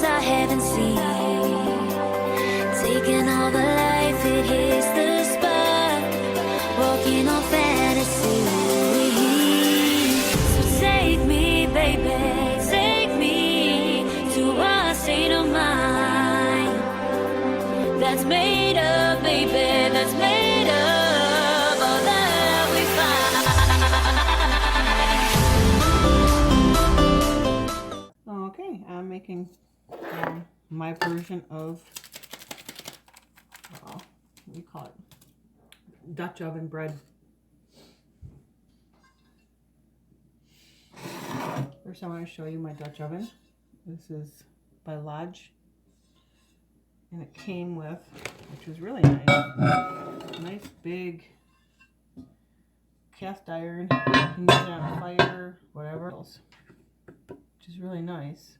stars I haven't seen. Taking all the life, it hits the spot. Walking on fantasy. So take me, baby, take me to a state of mind that's made up, baby, that's made up all that we find. Okay, I'm making my version of, what do you call it? Dutch oven bread. First I want to show you my Dutch oven. This is by Lodge. And it came with, which was really nice, nice big cast iron. You can use it on a fire, whatever else, which is really nice.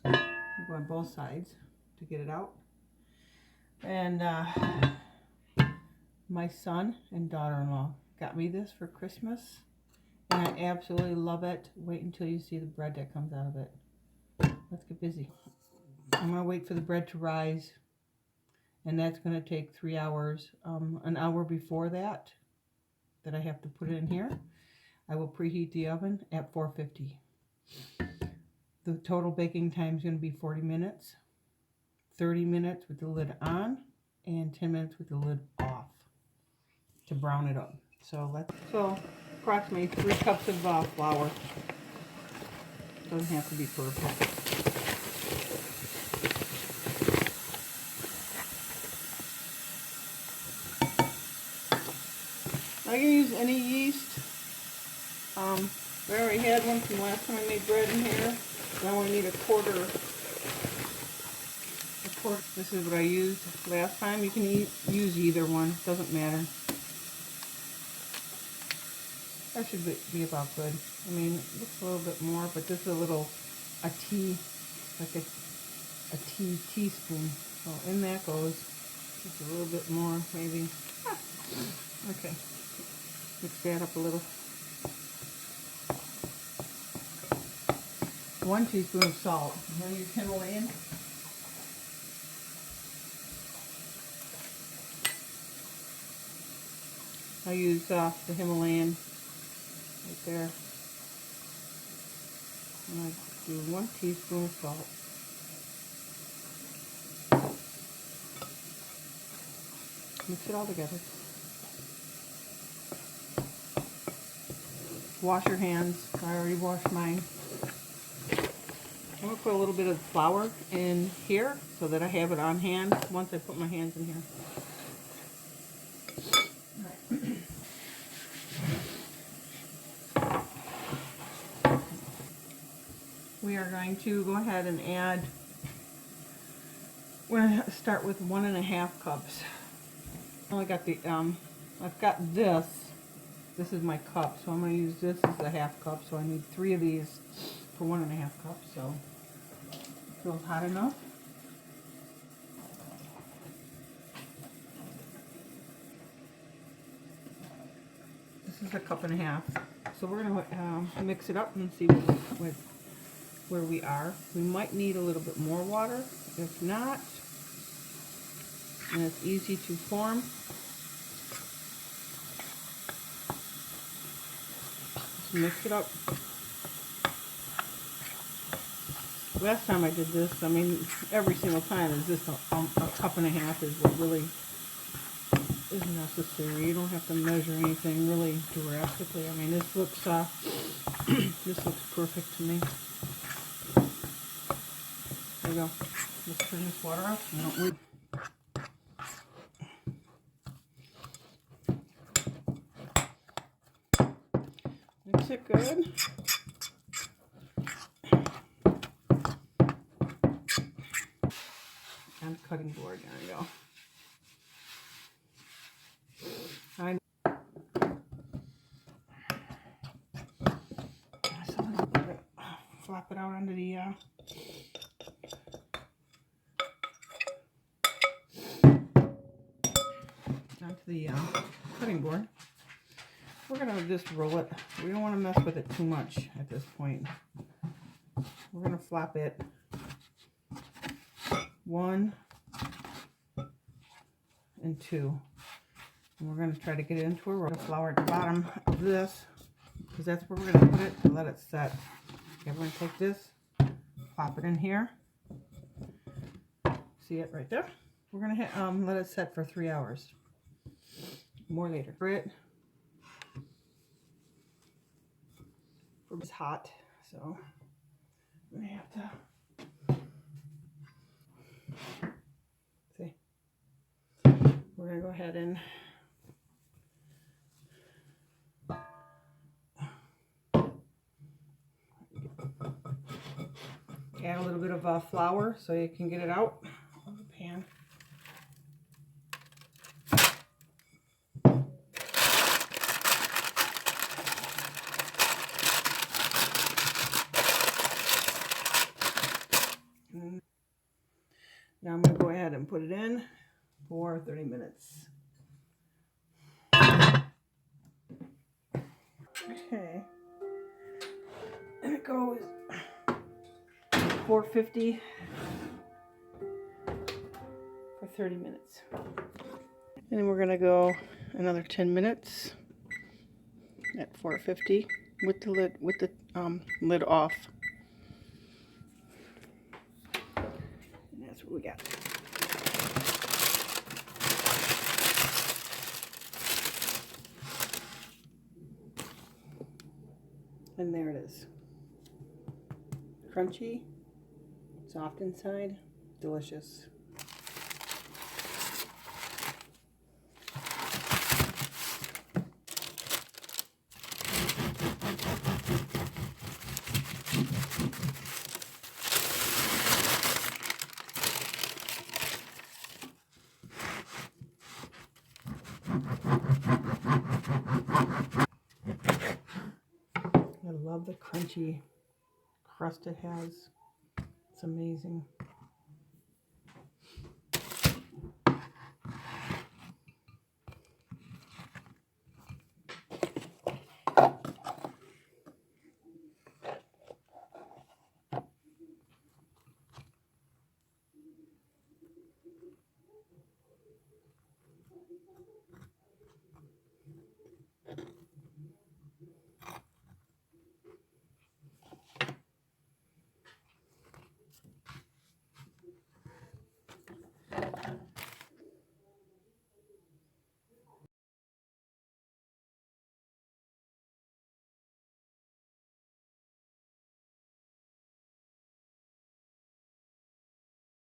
You go on both sides to get it out. And my son and daughter-in-law got me this for Christmas, and I absolutely love it. Wait until you see the bread that comes out of it. Let's get busy. I'm going to wait for the bread to rise, and that's going to take 3 hours. An hour before that I have to put it in here, I will preheat the oven at 450. The total baking time is going to be 40 minutes, 30 minutes with the lid on, and 10 minutes with the lid off to brown it up. So approximately 3 cups of flour. Doesn't have to be perfect. I can use any yeast. I already had one from last time I made bread in here. I only need a quarter. This is what I used last time. You can use either one. Doesn't matter. That should be about good. I mean, it looks a little bit more, but this is a teaspoon. So in that goes just a little bit more, maybe. Okay. Mix that up a little. 1 teaspoon of salt. I'm going to use Himalayan. I use the Himalayan right there. And I do 1 teaspoon of salt. Mix it all together. Wash your hands. I already washed mine. I'm going to put a little bit of flour in here so that I have it on hand once I put my hands in here. We are going to go ahead and add, we're going to start with 1.5 cups. I only got the, I've got this. This is my cup, so I'm going to use this as a 1/2 cup, so I need 3 of these for 1.5 cups, so feels hot enough. This is a 1.5 cups, so we're going to mix it up and see where we are. We might need a little bit more water. If not, and it's easy to form, mix it up. Last time I did this, I mean, every single time is just a 1.5 cups is what really is necessary. You don't have to measure anything really drastically. I mean, this looks this looks perfect to me. There we go. Let's turn this water off. Mix it good. And cutting board, there we go. So I'm going to flop it out onto the cutting board. We're going to just roll it. We don't want to mess with it too much at this point. We're going to flop it 1 and 2. And we're going to try to get it into a roll. Flour at the bottom of this, because that's where we're going to put it to let it set. Okay, we're going to take this, pop it in here. See it right there? We're going to let it set for 3 hours. More later. It's hot, so I'm going to have to see. We're going to go ahead and add a little bit of flour so you can get it out of the pan. Now I'm going to go ahead and put it in for 30 minutes. Okay. And it goes 450 for 30 minutes. And then we're going to go another 10 minutes at 450 with the lid off. And that's what we got. And there it is. Crunchy, soft inside, delicious. I love the crunchy crust it has. It's amazing.